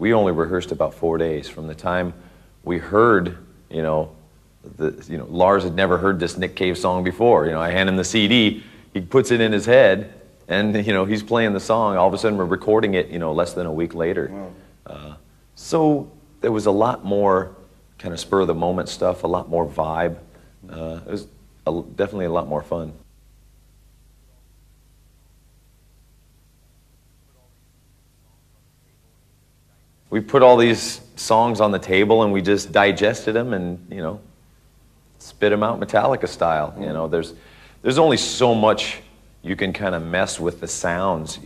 we only rehearsed about 4 days from the time we heard, Lars had never heard this Nick Cave song before. I hand him the CD, he puts it in his head, and he's playing the song. All of a sudden, we're recording it, less than a week later. Wow. So there was a lot more kind of spur of the moment stuff, a lot more vibe. It was definitely a lot more fun. We put all these songs on the table and we just digested them and, spit them out Metallica style. There's only so much you can kind of mess with the sounds,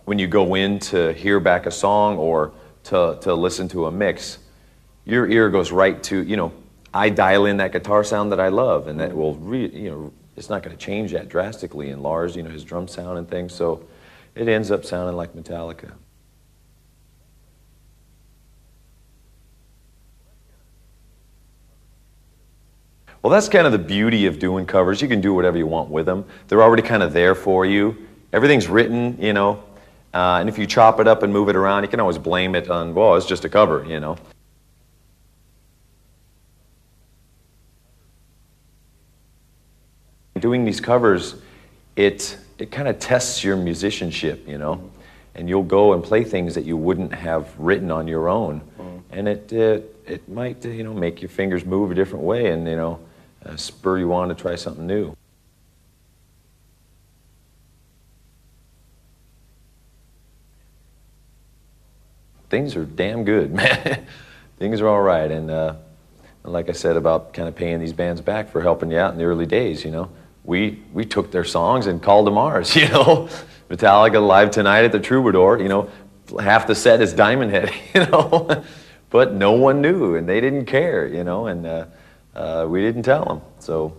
when you go in to hear back a song or to listen to a mix. Your ear goes right to, I dial in that guitar sound that I love, and that will it's not going to change that drastically in Lars, his drum sound and things, so it ends up sounding like Metallica. Well, that's kind of the beauty of doing covers. You can do whatever you want with them. They're already kind of there for you. Everything's written, and if you chop it up and move it around, you can always blame it on, well, it's just a cover, Doing these covers, it kind of tests your musicianship, and you'll go and play things that you wouldn't have written on your own, and it might, make your fingers move a different way, and spur you on to try something new. Things are damn good, man. Things are all right, and like I said about kind of paying these bands back for helping you out in the early days, we took their songs and called them ours, Metallica Live Tonight at the Troubadour, half the set is Diamond Head, but no one knew, and they didn't care, and we didn't tell them, so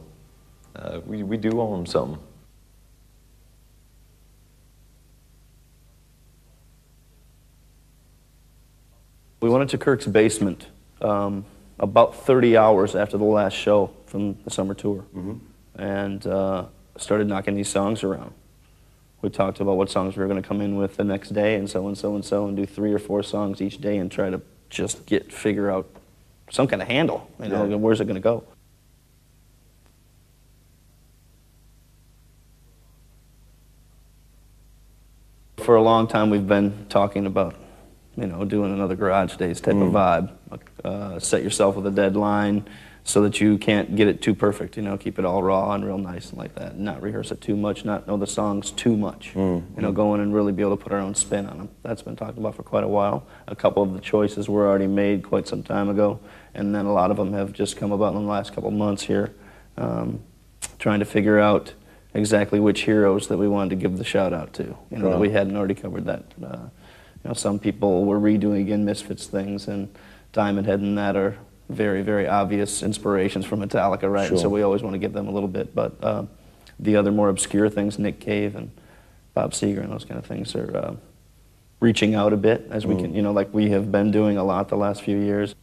we do owe them something. We went into Kirk's basement about 30 hours after the last show from the summer tour, and started knocking these songs around. We talked about what songs we were going to come in with the next day, and so and so and so, and do 3 or 4 songs each day and try to just figure out some kind of handle, where's it going to go? For a long time we've been talking about, doing another Garage Days type of vibe. Set yourself with a deadline so that you can't get it too perfect, keep it all raw and real nice and like that. Not rehearse it too much, not know the songs too much. Go in and really be able to put our own spin on them. That's been talked about for quite a while. A couple of the choices were already made quite some time ago, and then a lot of them have just come about in the last couple of months here, trying to figure out exactly which heroes that we wanted to give the shout out to. That we hadn't already covered that. Some people were redoing again Misfits things, and Diamond Head and that are very, very obvious inspirations from Metallica, right? Sure. And so we always want to give them a little bit, but the other more obscure things, Nick Cave and Bob Seger and those kind of things, are reaching out a bit as we can, like we have been doing a lot the last few years.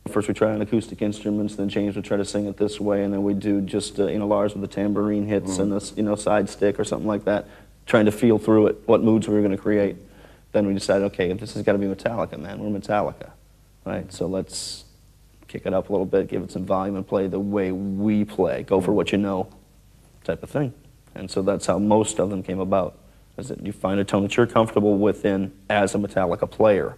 First we try on acoustic instruments, then James would try to sing it this way, and then we do just, Lars with the tambourine hits and the, side stick or something like that, trying to feel through it, what moods we were going to create. Then we decided, okay, this has got to be Metallica, man. We're Metallica, right? So let's kick it up a little bit, give it some volume, and play the way we play. Go for what you know, type of thing. And so that's how most of them came about, is that you find a tone that you're comfortable within as a Metallica player,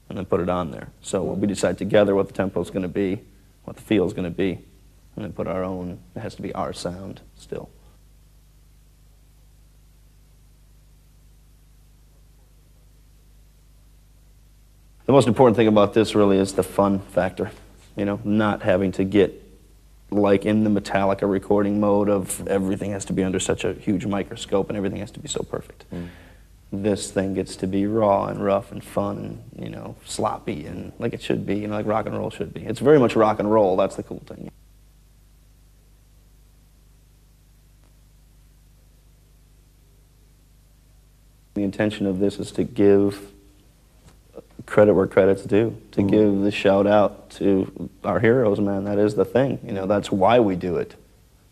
and then put it on there. So we decide together what the tempo is going to be, what the feel is going to be, and then put our own, it has to be our sound still. The most important thing about this really is the fun factor, not having to get like in the Metallica recording mode of everything has to be under such a huge microscope and everything has to be so perfect. This thing gets to be raw and rough and fun and, sloppy and like it should be, like rock and roll should be. It's very much rock and roll, that's the cool thing. The intention of this is to give credit where credit's due, to give the shout out to our heroes, man. That is the thing, that's why we do it.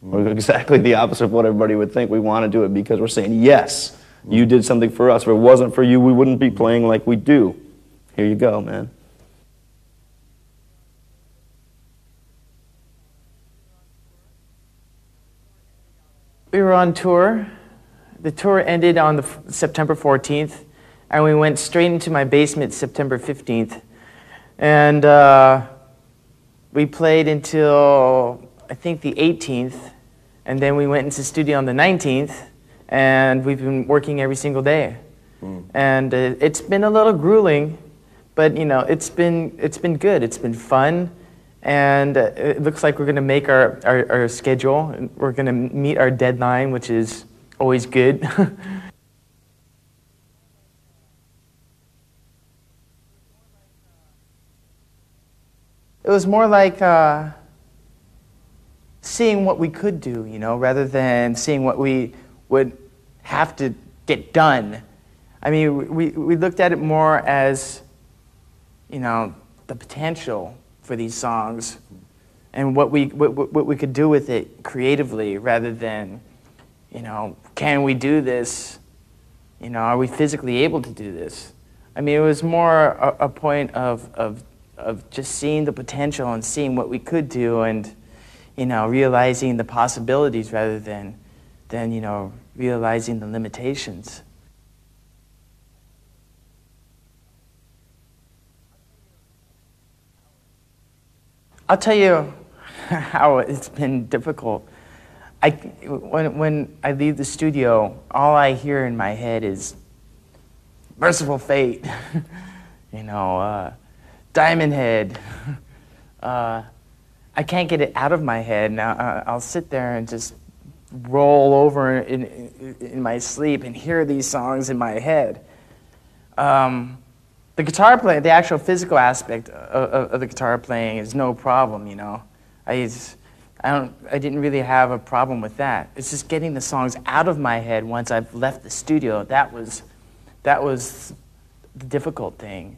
We're exactly the opposite of what everybody would think. We want to do it because we're saying, yes, you did something for us. If it wasn't for you, we wouldn't be playing like we do. Here you go, man. We were on tour. The tour ended on the September 14th, and we went straight into my basement September 15th. And we played until, I think, the 18th, and then we went into the studio on the 19th, and we've been working every single day. And it's been a little grueling, but you know, it's been good. It's been fun. And it looks like we're going to make our schedule. And we're going to meet our deadline, which is always good. It was more like seeing what we could do, you know, rather than seeing what we would have to get done. I mean, we looked at it more as, you know, the potential for these songs and what we could do with it creatively, rather than, you know, can we do this? You know, are we physically able to do this? I mean, it was more a point of just seeing the potential and seeing what we could do, and, you know, realizing the possibilities rather than you know, realizing the limitations. I'll tell you how it's been difficult. When I leave the studio, all I hear in my head is Merciful Fate, you know, Diamond Head. I can't get it out of my head. Now I'll sit there and just roll over in my sleep and hear these songs in my head. The guitar playing, the actual physical aspect of the guitar playing is no problem, you know. I didn't really have a problem with that. It's just getting the songs out of my head once I've left the studio. That was the difficult thing.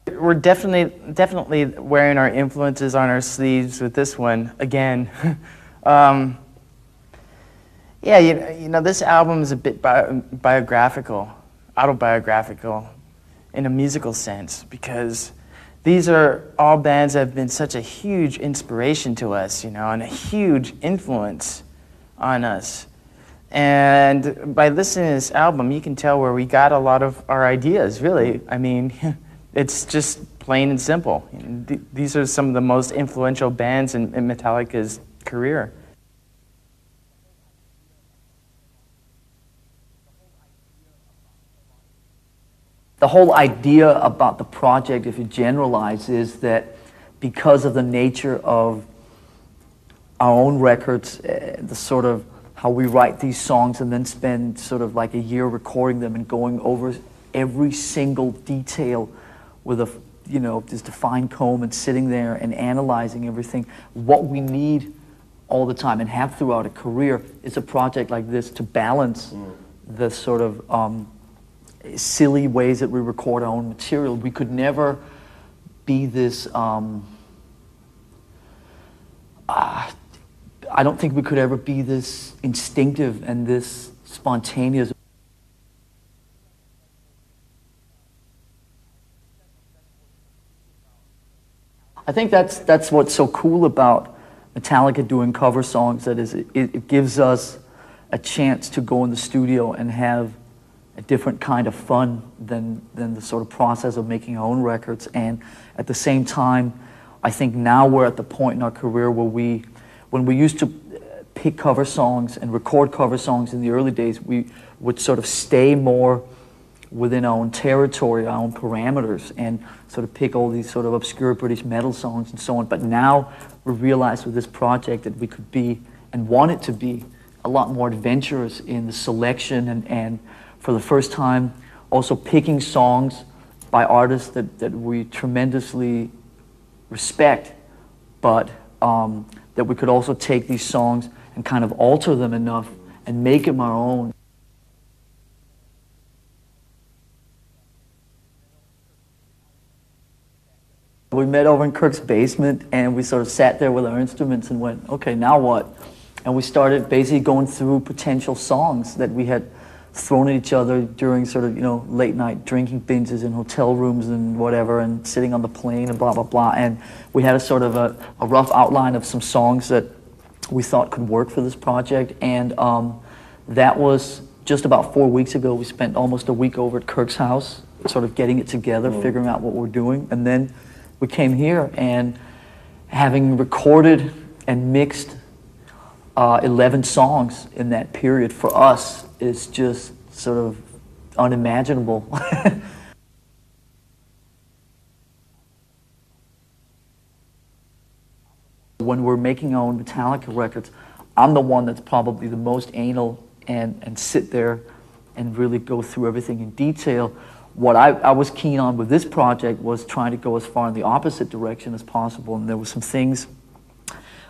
We're definitely wearing our influences on our sleeves with this one again. Yeah, you know, this album is a bit biographical, autobiographical, in a musical sense, because these are all bands that have been such a huge inspiration to us, you know, and a huge influence on us. And by listening to this album, you can tell where we got a lot of our ideas, really. I mean, it's just plain and simple. These are some of the most influential bands in Metallica's career. The whole idea about the project, if you generalize, is that because of the nature of our own records, the sort of how we write these songs and then spend sort of like a year recording them and going over every single detail with a, you know, just a fine comb and sitting there and analyzing everything. What we need all the time and have throughout a career is a project like this to balance the sort of silly ways that we record our own material. We could never be this, I don't think we could ever be this instinctive and this spontaneous. I think that's what's so cool about Metallica doing cover songs, that is, it gives us a chance to go in the studio and have a different kind of fun than the sort of process of making our own records. And at the same time, I think now we're at the point in our career where when we used to pick cover songs and record cover songs in the early days, we would sort of stay more within our own territory, our own parameters, and sort of pick all these sort of obscure British metal songs and so on. But now we realize with this project that we could be, and want it to be, a lot more adventurous in the selection, and for the first time also picking songs by artists that we tremendously respect, but that we could also take these songs and kind of alter them enough and make them our own. we met over in Kirk's basement, and we sort of sat there with our instruments and went, okay, now what? And we started basically going through potential songs that we had thrown at each other during sort of, late night drinking binges in hotel rooms and whatever, and sitting on the plane and blah, blah, blah. And we had a sort of a rough outline of some songs that we thought could work for this project. And that was just about 4 weeks ago. We spent almost a week over at Kirk's house, sort of getting it together, figuring out what we're doing. And then we came here, and having recorded and mixed 11 songs in that period, for us is just sort of unimaginable. When we're making our own Metallica records, I'm the one that's probably the most anal and sit there and really go through everything in detail. What I was keen on with this project was trying to go as far in the opposite direction as possible, and there were some things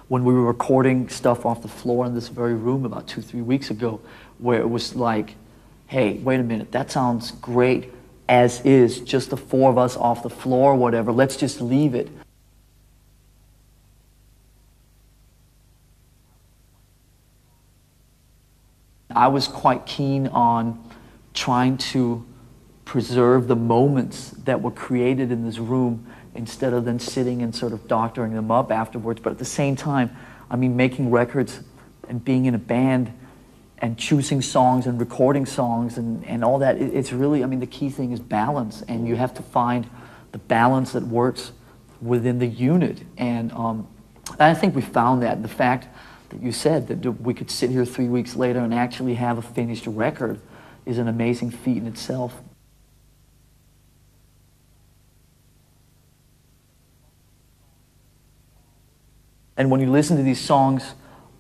when we were recording stuff off the floor in this very room about 2-3 weeks ago, where it was like, hey, wait a minute, that sounds great as is, just the four of us off the floor or whatever, let's just leave it. I was quite keen on trying to preserve the moments that were created in this room instead of then sitting and sort of doctoring them up afterwards. But at the same time, I mean, making records and being in a band and choosing songs and recording songs and all that, it's really, I mean, the key thing is balance, and you have to find the balance that works within the unit. And I think we found that. The fact that you said that we could sit here 3 weeks later and actually have a finished record is an amazing feat in itself. And when you listen to these songs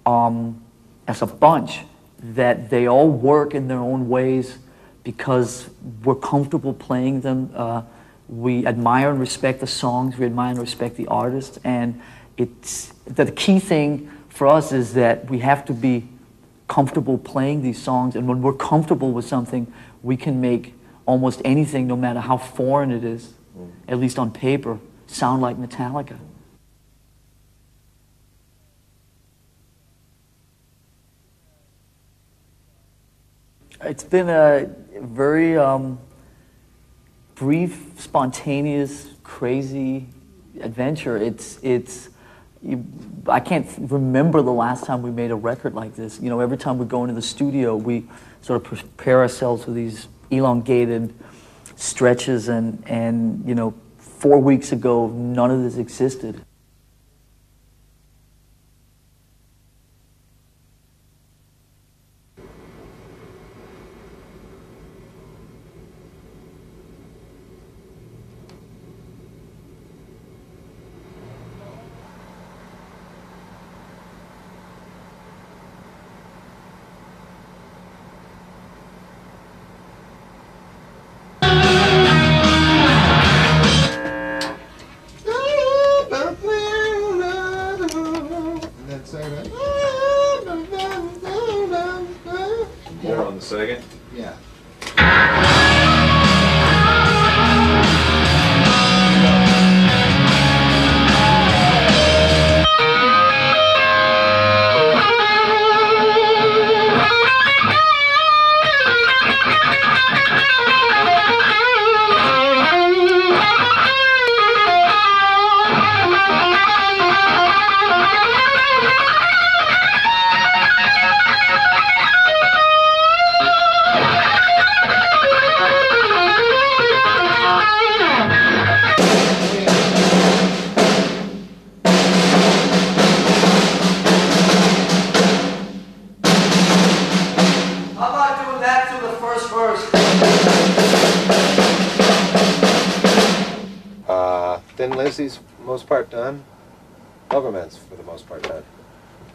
as a bunch, that they all work in their own ways because we're comfortable playing them. We admire and respect the songs, we admire and respect the artists, and it's the key thing for us is that we have to be comfortable playing these songs, and when we're comfortable with something, we can make almost anything, no matter how foreign it is, at least on paper, sound like Metallica. It's been a very brief, spontaneous, crazy adventure. I can't remember the last time we made a record like this. You know, every time we go into the studio, we sort of prepare ourselves for these elongated stretches, and you know, 4 weeks ago, none of this existed. More on the second? Yeah. Thin Lizzy's most part done. Overman's for the most part done.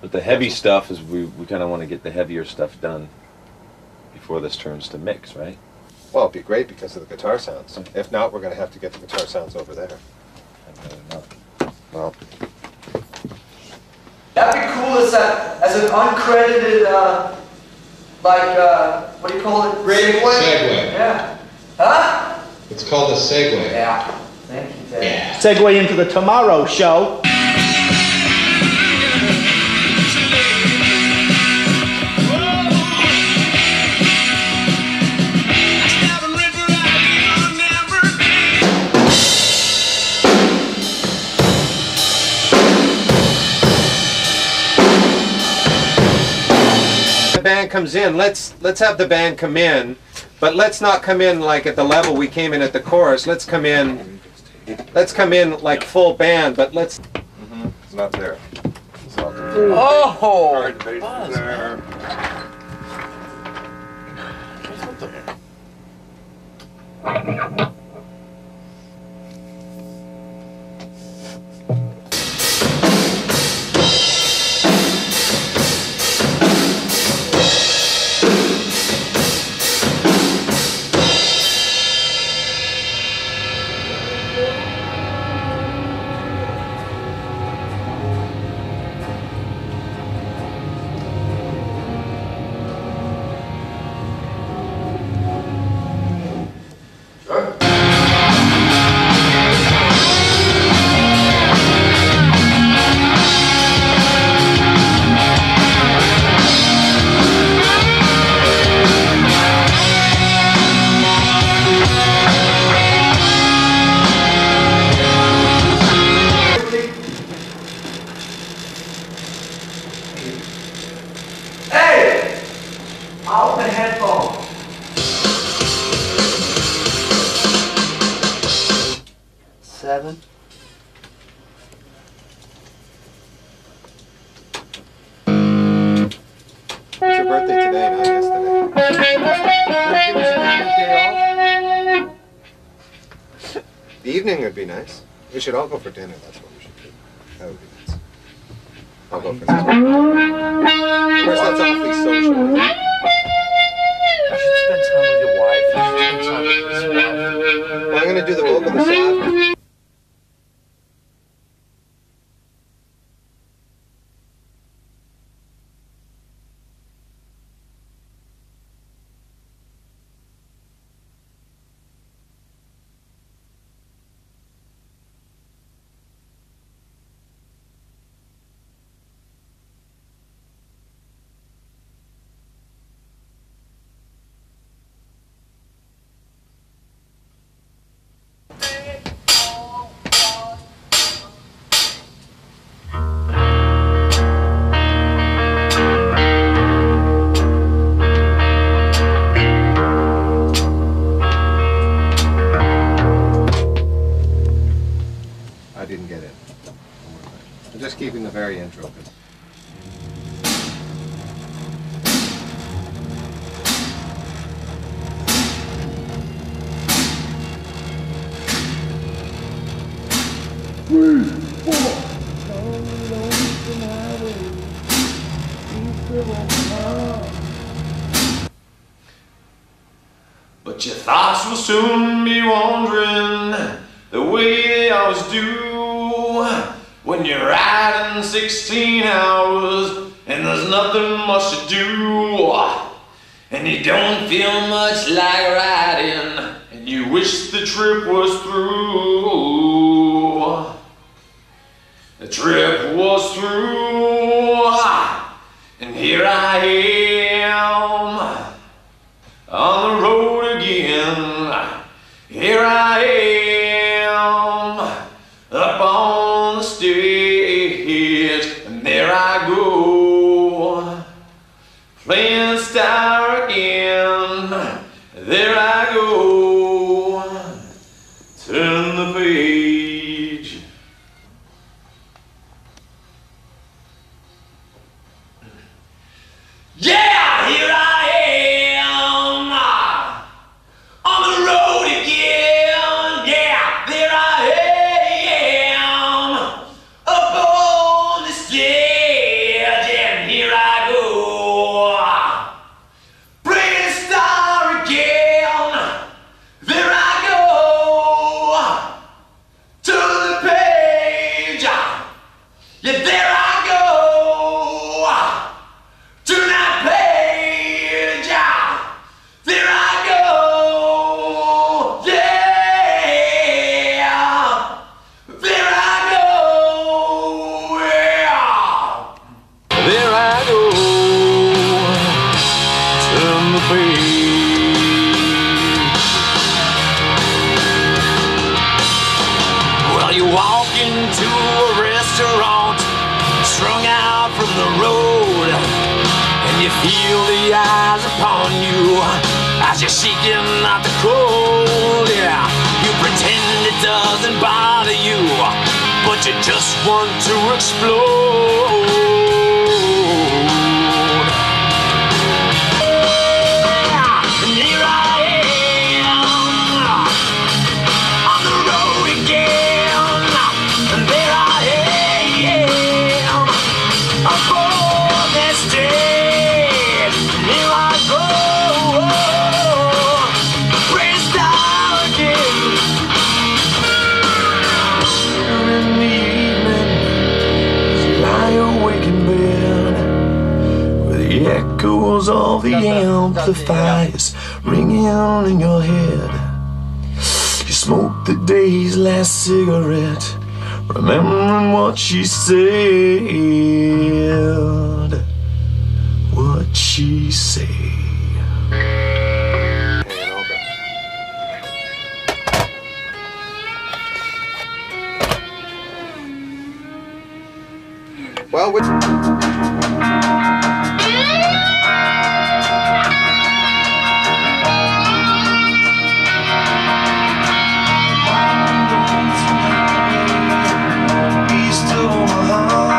But the heavy stuff is we kind of want to get the heavier stuff done before this turns to mix, right? Well, it'd be great because of the guitar sounds. If not, we're going to have to get the guitar sounds over there. Well, That'd be cool as an uncredited, what do you call it? Segue. Yeah. Huh? It's called a segue. Yeah. Thank you, Ted. Segue into the tomorrow show. The band comes in, let's have the band come in, but let's not come in like at the level we came in at the chorus. Let's come in like full band, but let's. It's not there. Oh! Out the headphone. Seven. It's your birthday today, not yesterday. The evening would be nice. We should all go for dinner. That's what we should do. That would be nice. I'll go for dinner. Of course, that's awfully social. Isn't it? You should spend time with your wife. You should spend time with your wife. Well, I'm going to do the vocal this afternoon. I didn't get it. I'm just keeping the very intro. 'Cause But your thoughts will soon be wandering the way they always do when you're riding 16 hours and there's nothing much to do, and you don't feel much like riding, and you wish the trip was through. The trip was through, and here I am on the road again. Here I am up on the stage, and there I go, playing star again. There I go, turn the page. Yeah, here I am on the road again. Yeah, there I am up on the stage, and here I go, playing star again. the road, and you feel the eyes upon you as you're shaking out the cold. Yeah, you pretend it doesn't bother you, but you just want to explode. And here I am on the road again, and there I am aboard this stage. And here I go, praise God again. And in the evening, as you lie awake in bed, with the echoes of the amplifiers ringing in your head, you smoke the day's last cigarette, remembering what she said. What she said. Hanging over. Well, which... East of Omaha,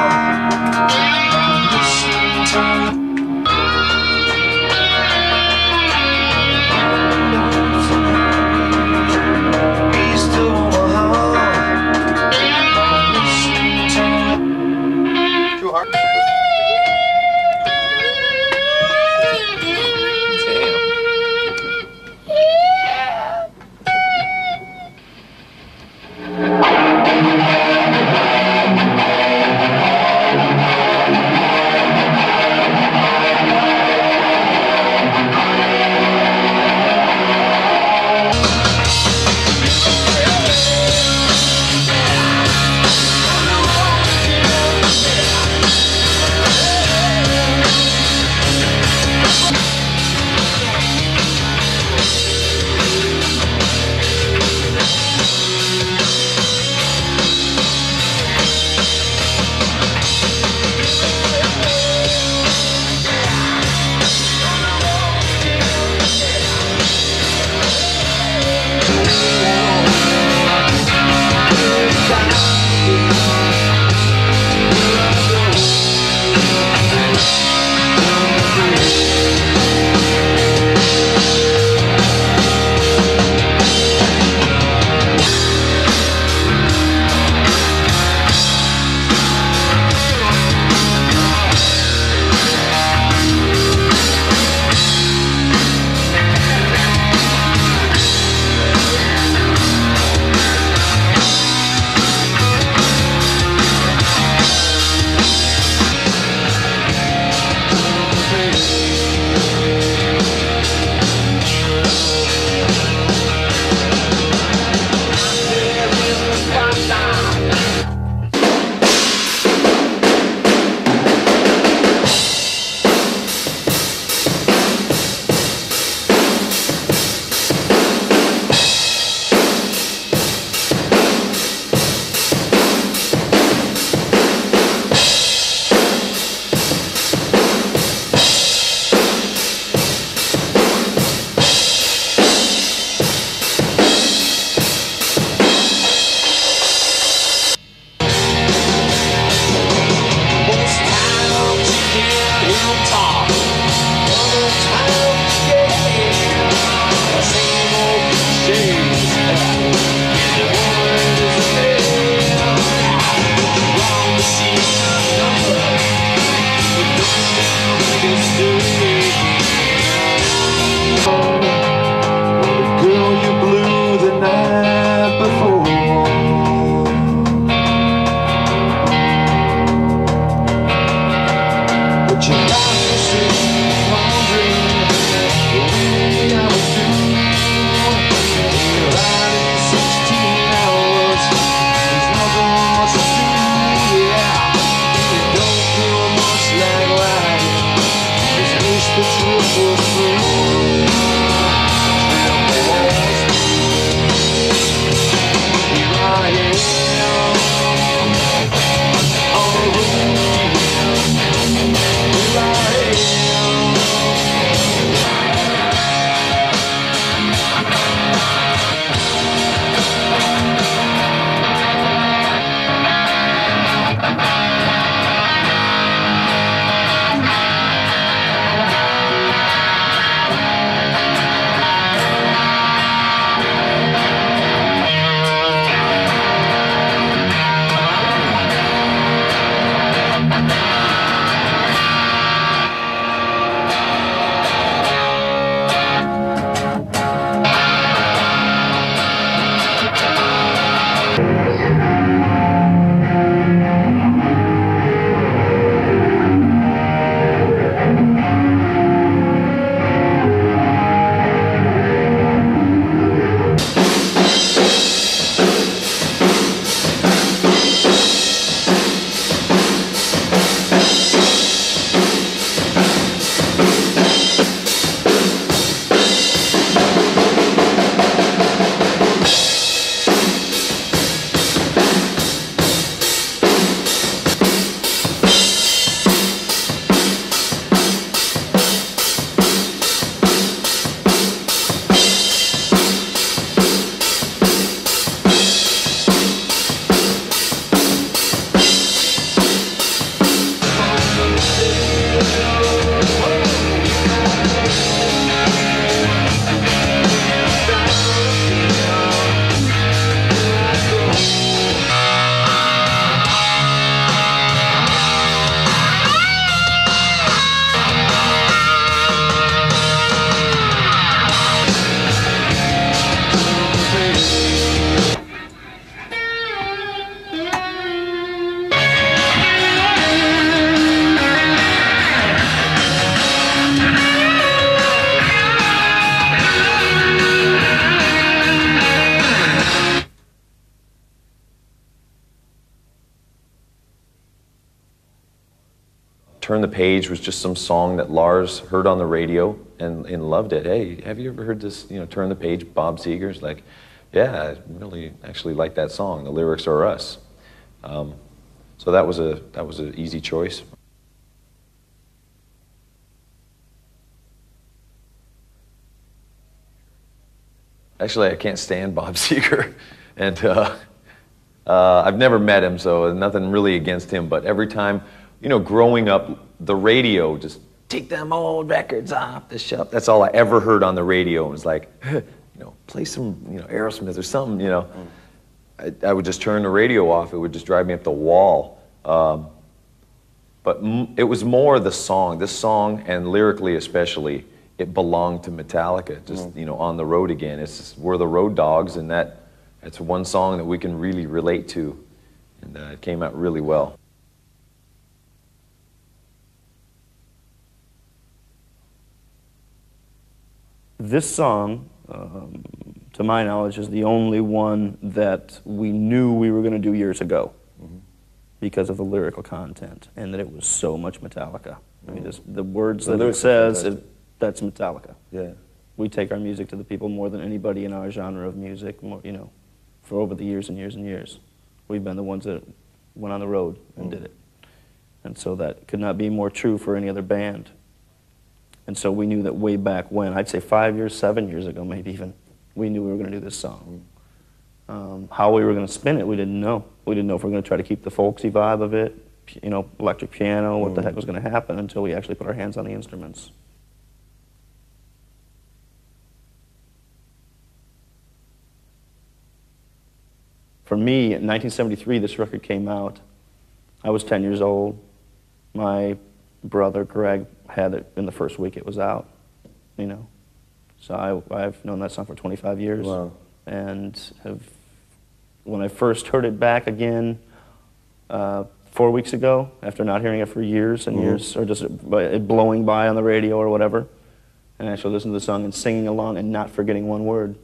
East of Omaha, Too hard? Turn the Page was just some song that Lars heard on the radio and loved it. Hey, have you ever heard this, Turn the Page, Bob Seger's? Like, yeah, I really actually like that song. The lyrics are us. So that was an easy choice. Actually, I can't stand Bob Seger, and I've never met him, so nothing really against him, but every time, growing up, the radio, just take them old records off the shelf. That's all I ever heard on the radio. It was like, play some, Aerosmith or something, I would just turn the radio off. It would just drive me up the wall. But it was more the song. This song, and lyrically especially, it belonged to Metallica, just, on the road again. It's just, we're the road dogs, and that's one song that we can really relate to. And it came out really well. This song, to my knowledge, is the only one that we knew we were going to do years ago because of the lyrical content and that it was so much Metallica. I mean, just the words that it says, that's Metallica. Yeah. We take our music to the people more than anybody in our genre of music, more, for over the years and years and years. We've been the ones that went on the road and did it. And so that could not be more true for any other band. And so we knew that way back when, I'd say 5 years, 7 years ago maybe even, we knew we were going to do this song. How we were going to spin it, we didn't know. We didn't know if we were going to try to keep the folksy vibe of it, electric piano, what the heck was going to happen until we actually put our hands on the instruments. For me, in 1973, this record came out. I was 10 years old. My brother, Greg, had it in the first week it was out, So I've known that song for 25 years. Wow. And when I first heard it back again 4 weeks ago, after not hearing it for years and years, or just it blowing by on the radio or whatever, and actually listening to the song and singing along and not forgetting one word,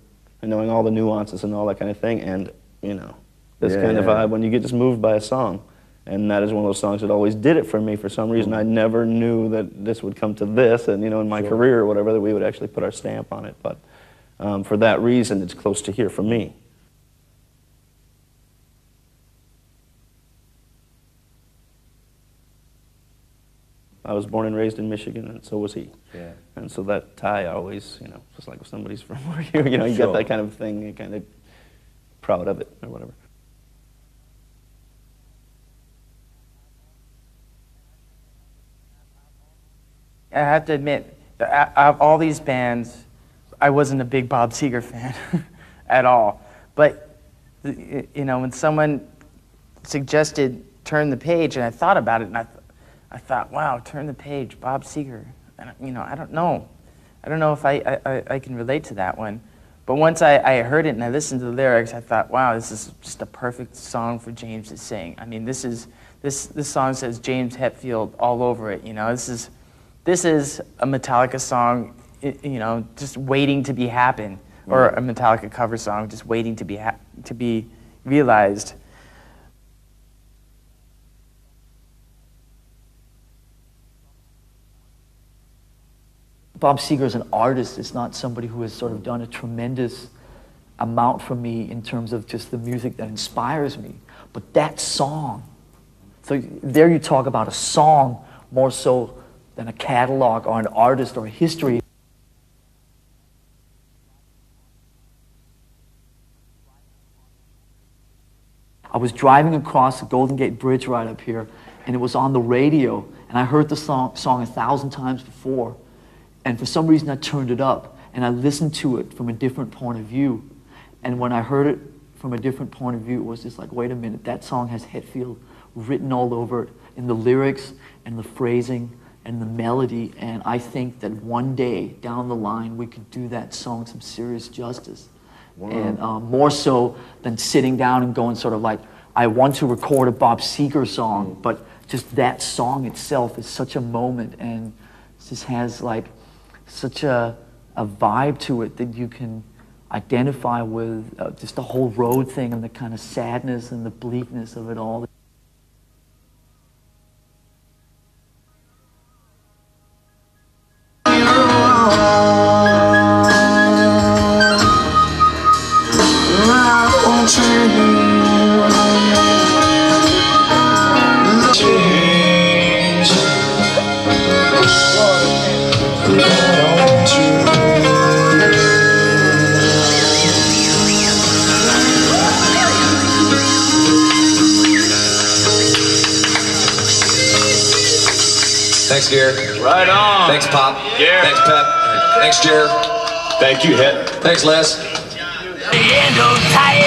and knowing all the nuances and all that kind of thing, and, this kind of vibe when you get just moved by a song. And that is one of those songs that always did it for me for some reason. I never knew that this would come to this, and in my career or whatever, that we would actually put our stamp on it. But for that reason, it's close to here for me. I was born and raised in Michigan, and so was he. Yeah. And so that tie always, just like if somebody's from where you get that kind of thing, you're kind of proud of it or whatever. I have to admit, out of all these bands, I wasn't a big Bob Seger fan at all. But, when someone suggested Turn the Page, and I thought about it, and I thought, wow, Turn the Page, Bob Seger. And, I don't know. I don't know if I can relate to that one. But once I heard it and I listened to the lyrics, I thought, wow, this is just a perfect song for James to sing. I mean, this song says James Hetfield all over it, This is a Metallica song, just waiting to be happen, or a Metallica cover song, just waiting to be realized. Bob Seger as an artist is not somebody who has sort of done a tremendous amount for me in terms of just the music that inspires me. But that song, so there you talk about a song more so than a catalog or an artist or a history. I was driving across the Golden Gate Bridge right up here, and it was on the radio, and I heard the song 1,000 times before, and for some reason I turned it up, and I listened to it from a different point of view, and when I heard it from a different point of view, it was just like, wait a minute, that song has Hetfield written all over it, in the lyrics, and the phrasing, and the melody, and I think that one day down the line we could do that song some serious justice. Wow. And more so than sitting down and going sort of like, I want to record a Bob Seger song, but just that song itself is such a moment, and it just has like such a vibe to it that you can identify with just the whole road thing and the kind of sadness and the bleakness of it all. Thanks, Dear. Right on. Thanks, Pop. Yeah. Thanks, Pep. Thanks, Jer. Thank you, Het. Thanks, Les. The end of time.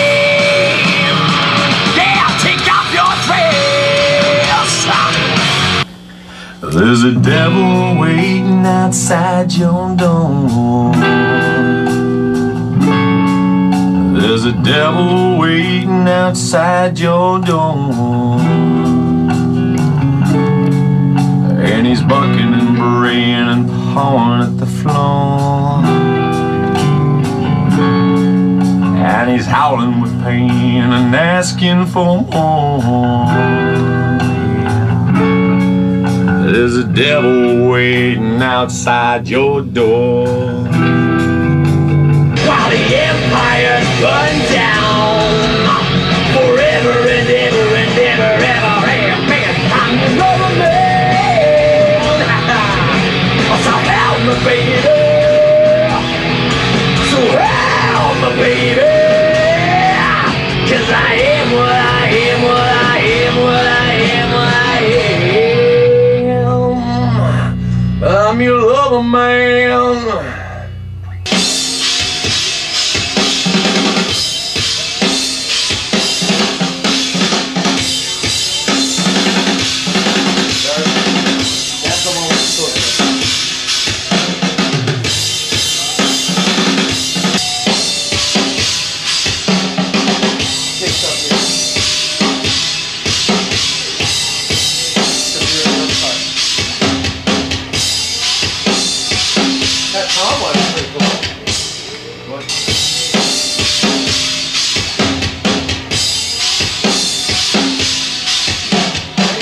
Yeah, take off your dress. There's a devil waiting outside your door. There's a devil waiting outside your door. And he's bucking and braying and pawing at the floor. And he's howling with pain and asking for more. There's a devil waiting outside your door. While the empire's burned down, forever and ever and ever, ever, mankind is over me. So help me, baby. So help me, baby. 'Cause I am what I am, what I am, what I am, what I am. I'm your lover, man.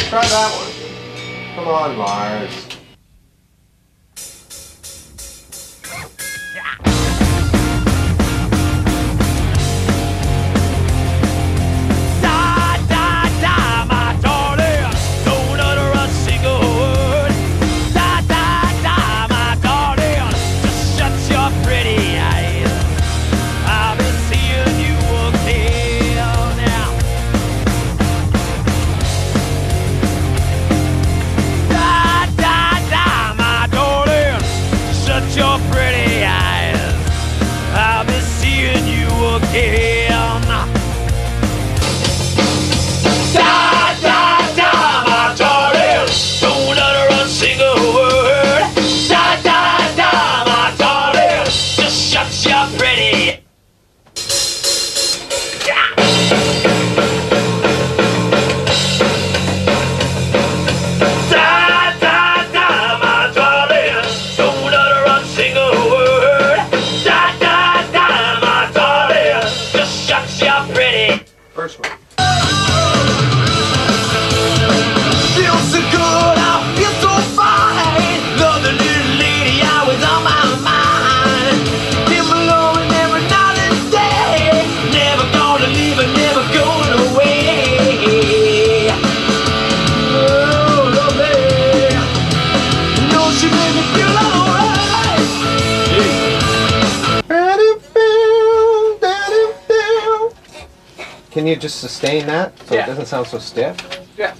Try that one. Come on, Lars. Your pretty eyes, I'll be seeing you again. Da, da, da, my darling, don't utter a single word. Da, da, da, my darling, just shut your pretty. First one. Feel so good, I feel so fine. Love the little lady always on my mind. Him alone every night and day. Never gonna leave her, never going away. Oh, love me. No, she made me feel alright. Can you just sustain that so it doesn't sound so stiff? Well,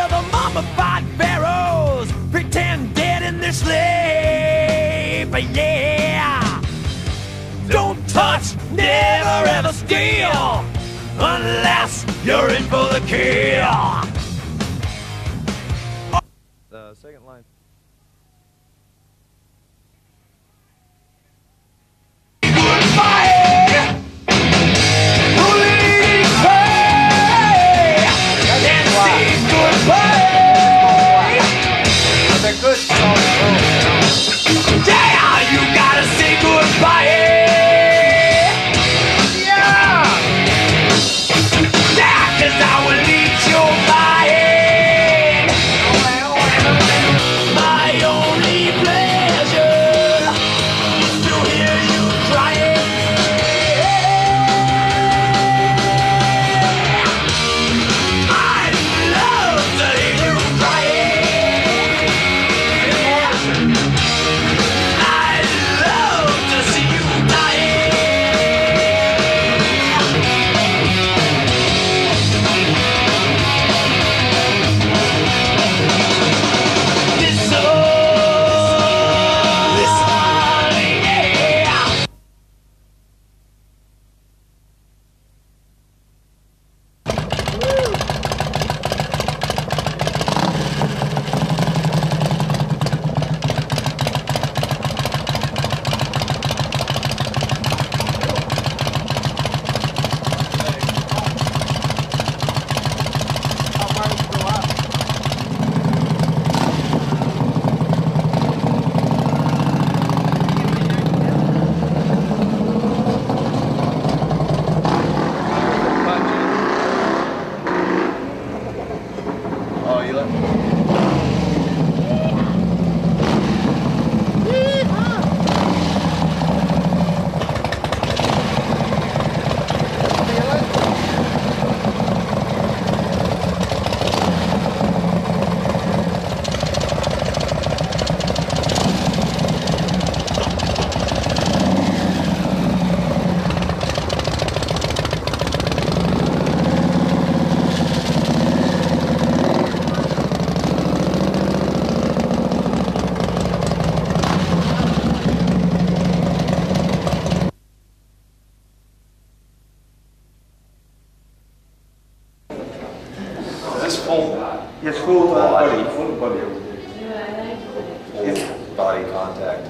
the mummified pharaohs pretend dead in their sleep. Yeah. Don't touch, never ever steal, unless you're in for the kill. The second line. They're good songs. Yeah, you gotta say goodbye. Yeah, yeah, 'cause I will lead your mind. My only pleasure is to hear you crying. I love to hear you crying. I love to see you dying. Listen, yeah. Oh, you left? Is this full? Yes, full body. full body. Full body contact.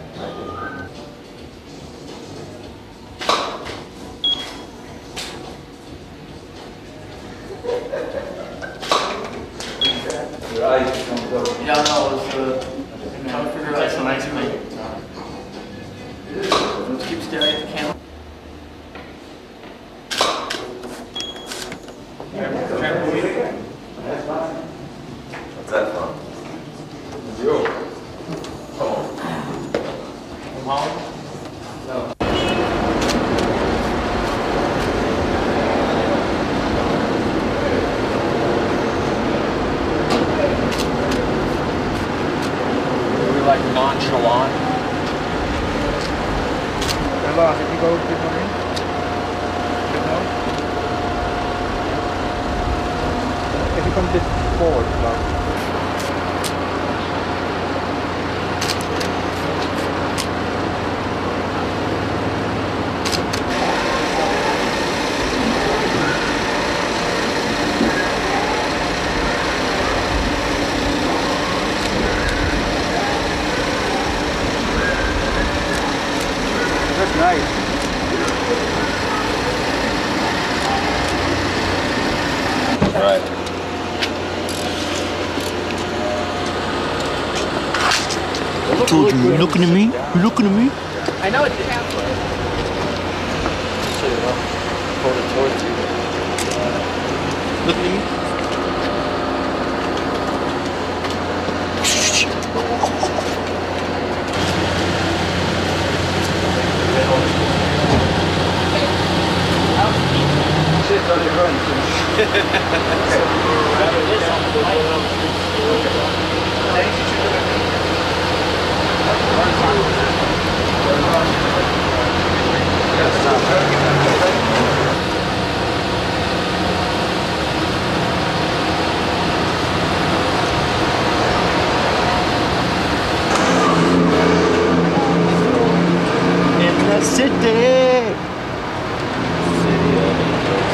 Your eyes comes up. Yeah, no, it's trying to figure out some nice thing. Let's keep staring at the camera. What's that from? You. We like nonchalant. If you go to the ring, if you come this forward, that's nice. Right. I told you, you're looking at me? You're looking at me? I know it did. Look at me.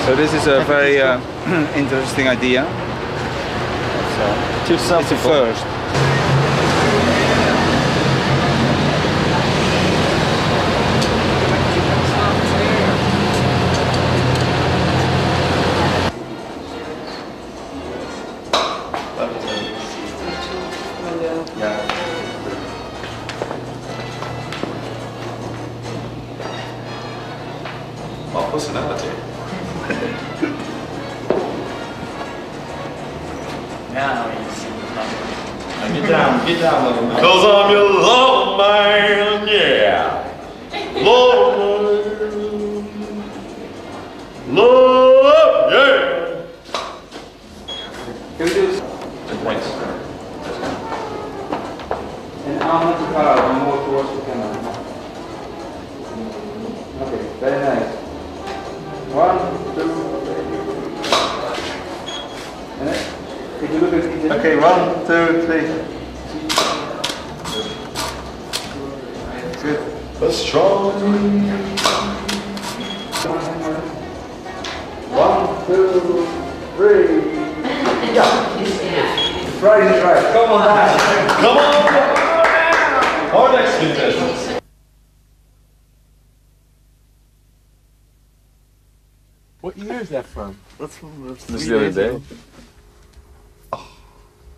So this is a very interesting idea. It's a first. Well, personality. Get down, little man. Cause I'm your love man, yeah. Love, love, yeah. Can we do this? Thanks. And arm at the car, and more towards the camera. Okay, very nice. 1, 2, 3. And then, take a look at each other. Okay, 1, 2, 3. Good. A strong 1, 2, 3. Right is right. Come on down. Come on! Our next contestant. What year is that from? That's from This is the other day.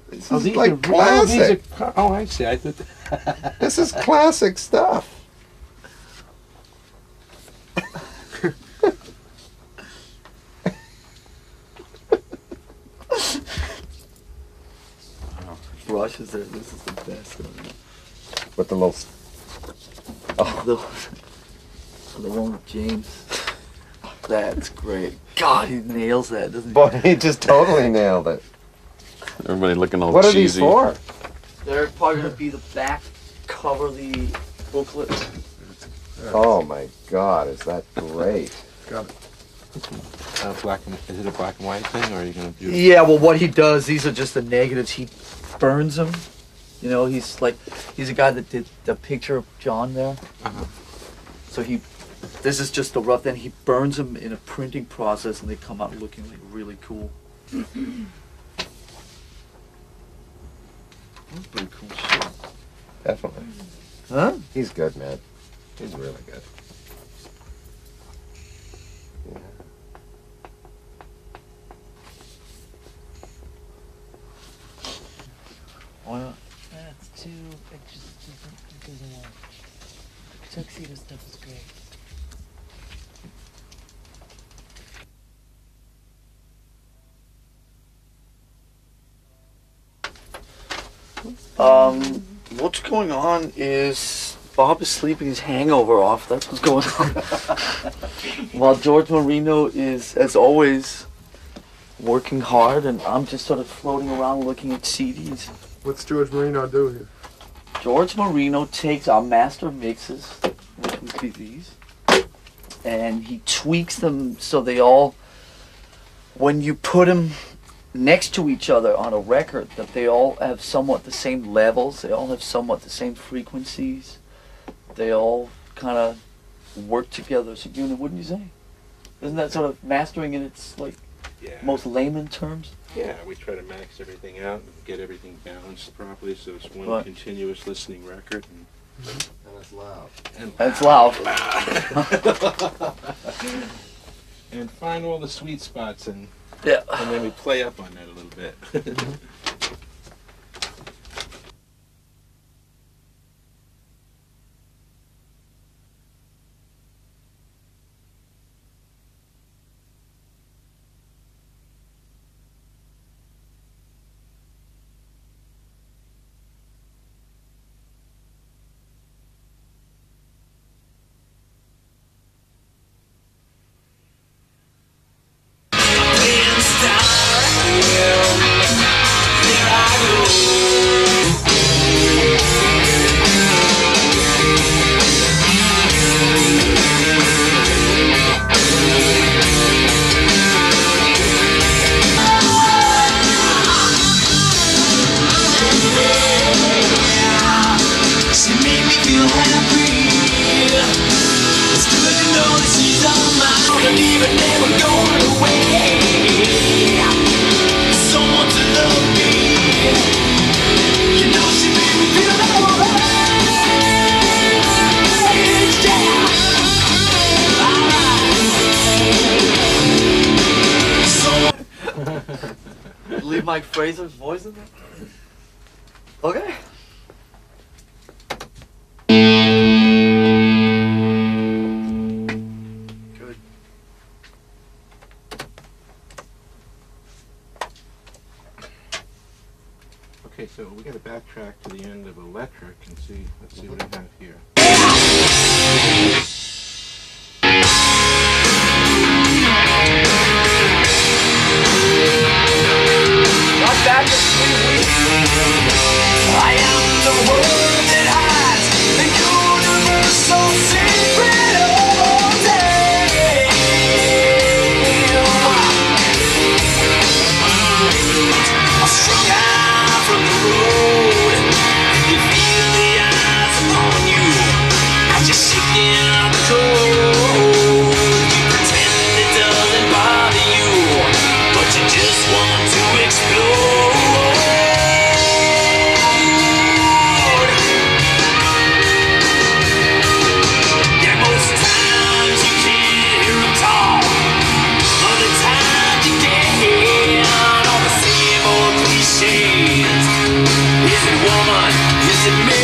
This Oh, is these like are- classic. Oh, I see. I thought. This is classic stuff. Rush is there. This is the best. With the little. The one with James. That's great. God, he nails that, doesn't he? Boy, he just totally nailed it. Everybody looking all What are cheesy. these for? They're probably going to be the back cover of the booklet. Oh my God, is that great? Is it a black and white thing, or are you gonna do? Yeah, well, what he does, these are just the negatives. He burns them. You know, he's a guy that did the picture of John there. So this is just the rough. Then he burns them in a printing process, and they come out looking like really cool. That's pretty cool shit. Definitely. Huh? He's good, man. He's really good. Yeah. Why not? That's too just different. It doesn't work. Tuxedo stuff is great. What's going on is Bob is sleeping his hangover off. That's what's going on. While George Marino is, as always, working hard, and I'm just sort of floating around looking at CDs. What's George Marino do here? George Marino takes our master mixes, which would be these, and he tweaks them so they all, when you put them next to each other on a record, that they all have somewhat the same levels, they all have somewhat the same frequencies, they all kind of work together as a unit, wouldn't you say? Isn't that sort of mastering in its most layman terms? Yeah, we try to max everything out and get everything balanced properly, so it's one Right. continuous listening record. And it's loud. And it's loud. And find all the sweet spots, and Yeah. then we play up on that a little bit. but never going away. Someone to love me. You know she made me feel alright. Yeah. Leave Mike Fraser's voice in there? Okay. Good. Okay, so we got to backtrack to the end of Electric and see. Let's see what we have here. Not back in 3 weeks. I am the word that hides the universal secret all day. I'm strung out from the road. You feel the eyes upon you as you're shaking out the cold. You pretend it doesn't bother you, but you just want to explode. Yeah, most times you can't hear them talk. Other times you can. All the same old cliches. Is it woman? Is it me?